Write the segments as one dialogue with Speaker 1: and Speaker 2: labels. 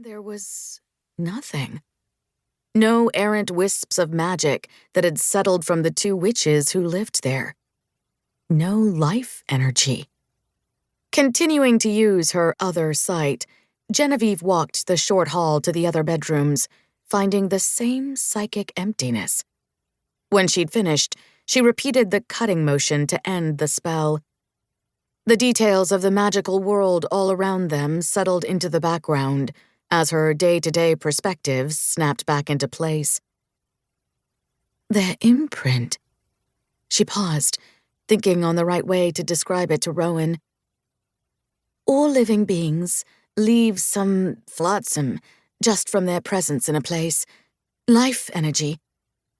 Speaker 1: There was nothing. No errant wisps of magic that had settled from the two witches who lived there. No life energy. Continuing to use her other sight, Genevieve walked the short hall to the other bedrooms, finding the same psychic emptiness. When she'd finished, she repeated the cutting motion to end the spell. The details of the magical world all around them settled into the background as her day-to-day perspectives snapped back into place. The imprint. She paused, thinking on the right way to describe it to Rowan. All living beings leave some flotsam just from their presence in a place. Life energy.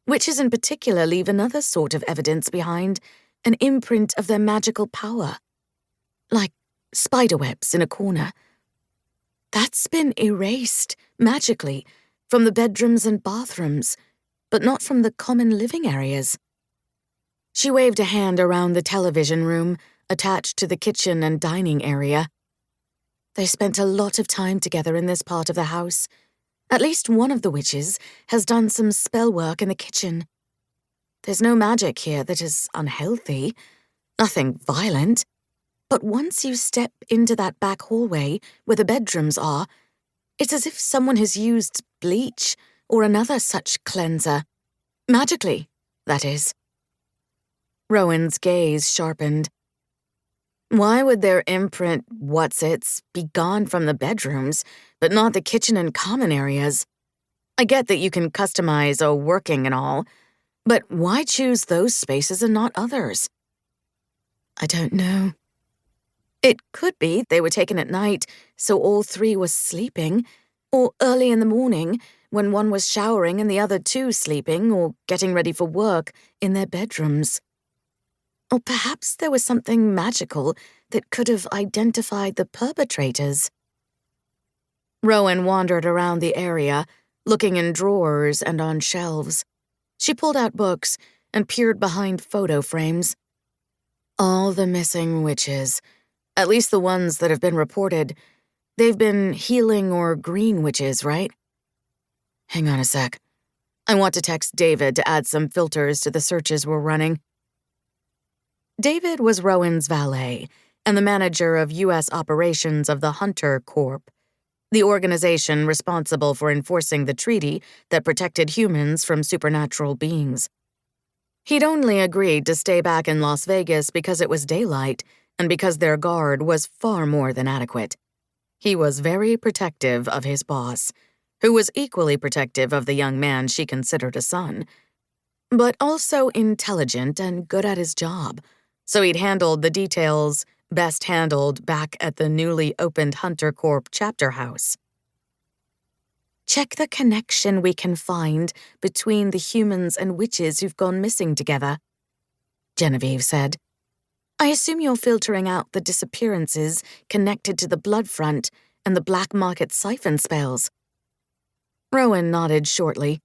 Speaker 1: Witches in particular leave another sort of evidence behind, an imprint of their magical power. Like spiderwebs in a corner. That's been erased, magically, from the bedrooms and bathrooms, but not from the common living areas. She waved a hand around the television room, attached to the kitchen and dining area. They spent a lot of time together in this part of the house. At least one of the witches has done some spell work in the kitchen. There's no magic here that is unhealthy, nothing violent. But once you step into that back hallway where the bedrooms are, it's as if someone has used bleach or another such cleanser. Magically, that is. Rowan's gaze sharpened. Why would their imprint, what's-its, be gone from the bedrooms, but not the kitchen and common areas? I get that you can customize a working and all, but why choose those spaces and not others? I don't know. It could be they were taken at night, so all three was sleeping, or early in the morning, when one was showering and the other two sleeping or getting ready for work in their bedrooms. Or perhaps there was something magical that could have identified the perpetrators. Rowan wandered around the area, looking in drawers and on shelves. She pulled out books and peered behind photo frames. All the missing witches. At least the ones that have been reported. They've been healing or green witches, right? Hang on a sec. I want to text David to add some filters to the searches we're running. David was Rowan's valet and the manager of U.S. operations of the Hunter Corp., the organization responsible for enforcing the treaty that protected humans from supernatural beings. He'd only agreed to stay back in Las Vegas because it was daylight and because their guard was far more than adequate. He was very protective of his boss, who was equally protective of the young man she considered a son, but also intelligent and good at his job, so he'd handled the details best handled back at the newly opened Hunter Corp chapter house. Check the connection we can find between the humans and witches who've gone missing together, Genevieve said. I assume you're filtering out the disappearances connected to the blood front and the black market siphon spells. Rowan nodded shortly.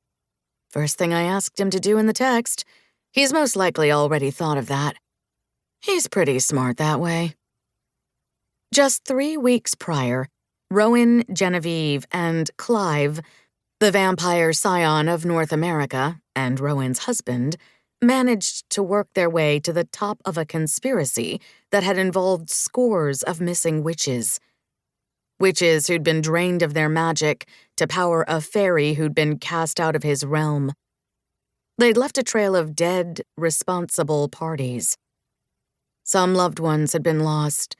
Speaker 1: First thing I asked him to do in the text. He's most likely already thought of that. He's pretty smart that way. Just 3 weeks prior, Rowan, Genevieve, and Clive, the vampire scion of North America and Rowan's husband, managed to work their way to the top of a conspiracy that had involved scores of missing witches. Witches who'd been drained of their magic to power a fairy who'd been cast out of his realm. They'd left a trail of dead, responsible parties. Some loved ones had been lost,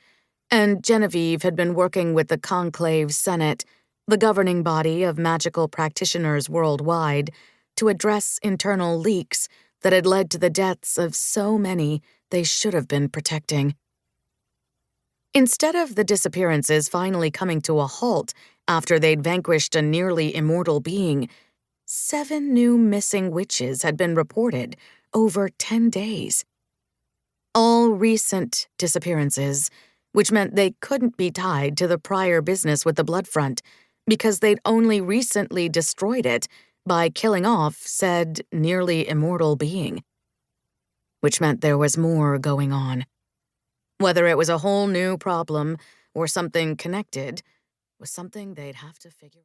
Speaker 1: and Genevieve had been working with the Conclave Senate, the governing body of magical practitioners worldwide, to address internal leaks that had led to the deaths of so many they should have been protecting. Instead of the disappearances finally coming to a halt after they'd vanquished a nearly immortal being, 7 new missing witches had been reported over 10 days. All recent disappearances, which meant they couldn't be tied to the prior business with the Bloodfront because they'd only recently destroyed it by killing off said nearly immortal being. Which meant there was more going on. Whether it was a whole new problem or something connected was something they'd have to figure out.